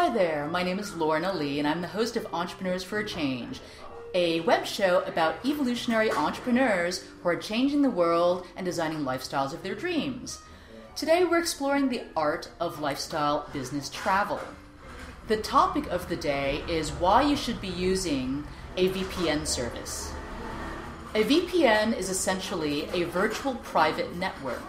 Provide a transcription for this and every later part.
Hi there, my name is Lorna Li, and I'm the host of Entrepreneurs for a Change, a web show about evolutionary entrepreneurs who are changing the world and designing lifestyles of their dreams. Today we're exploring the art of lifestyle business travel. The topic of the day is why you should be using a VPN service. A VPN is essentially a virtual private network.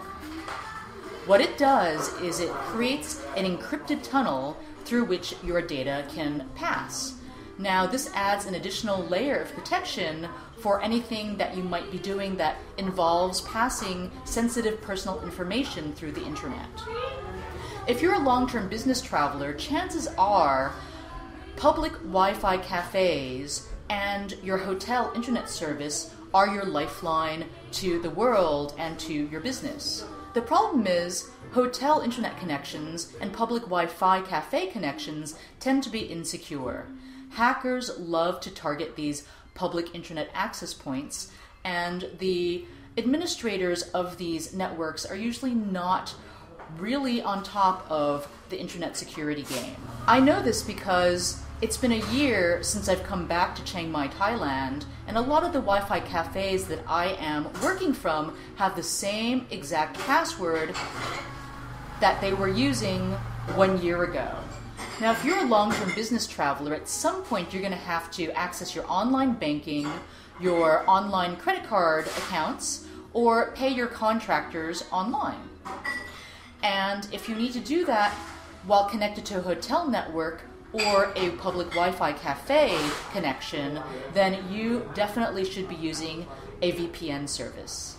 What it does is it creates an encrypted tunnel through which your data can pass. Now, this adds an additional layer of protection for anything that you might be doing that involves passing sensitive personal information through the internet. If you're a long-term business traveler, chances are public Wi-Fi cafes and your hotel internet service are your lifeline to the world and to your business. The problem is, hotel internet connections and public Wi-Fi cafe connections tend to be insecure. Hackers love to target these public internet access points, and the administrators of these networks are usually not really on top of the internet security game. I know this because it's been a year since I've come back to Chiang Mai, Thailand, and a lot of the Wi-Fi cafes that I am working from have the same exact password that they were using 1 year ago. Now, if you're a long-term business traveler, at some point you're going to have to access your online banking, your online credit card accounts, or pay your contractors online. And if you need to do that while connected to a hotel network or a public Wi-Fi cafe connection, then you definitely should be using a VPN service.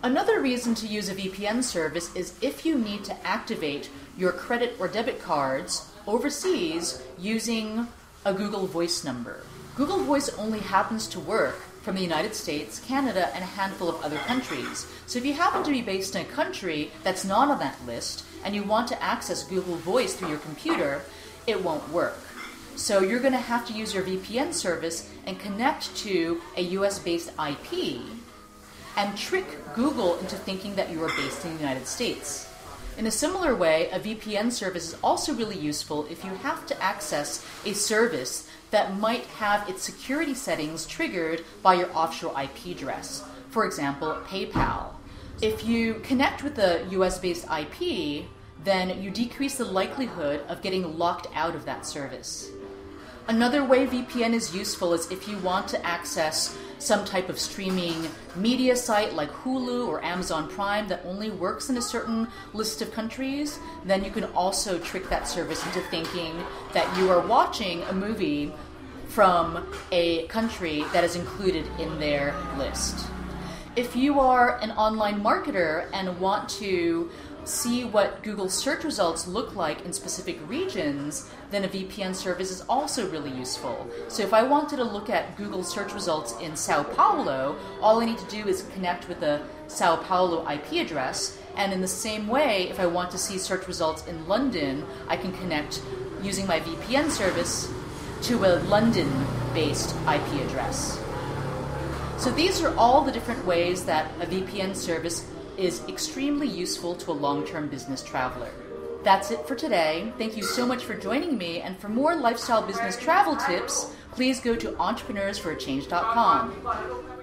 Another reason to use a VPN service is if you need to activate your credit or debit cards overseas using a Google Voice number. Google Voice only happens to work from the United States, Canada, and a handful of other countries. So if you happen to be based in a country that's not on that list and you want to access Google Voice through your computer, it won't work. So you're going to have to use your VPN service and connect to a US-based IP and trick Google into thinking that you are based in the United States. In a similar way, a VPN service is also really useful if you have to access a service that might have its security settings triggered by your offshore IP address. For example, PayPal. If you connect with a US-based IP, then you decrease the likelihood of getting locked out of that service. Another way VPN is useful is if you want to access some type of streaming media site like Hulu or Amazon Prime that only works in a certain list of countries, then you can also trick that service into thinking that you are watching a movie from a country that is included in their list. If you are an online marketer and want to see what Google search results look like in specific regions, then a VPN service is also really useful. So if I wanted to look at Google search results in Sao Paulo, all I need to do is connect with the Sao Paulo IP address, and in the same way, if I want to see search results in London, I can connect using my VPN service to a London-based IP address. So these are all the different ways that a VPN service is extremely useful to a long-term business traveler. That's it for today. Thank you so much for joining me, and for more lifestyle business travel tips, please go to entrepreneursforachange.com.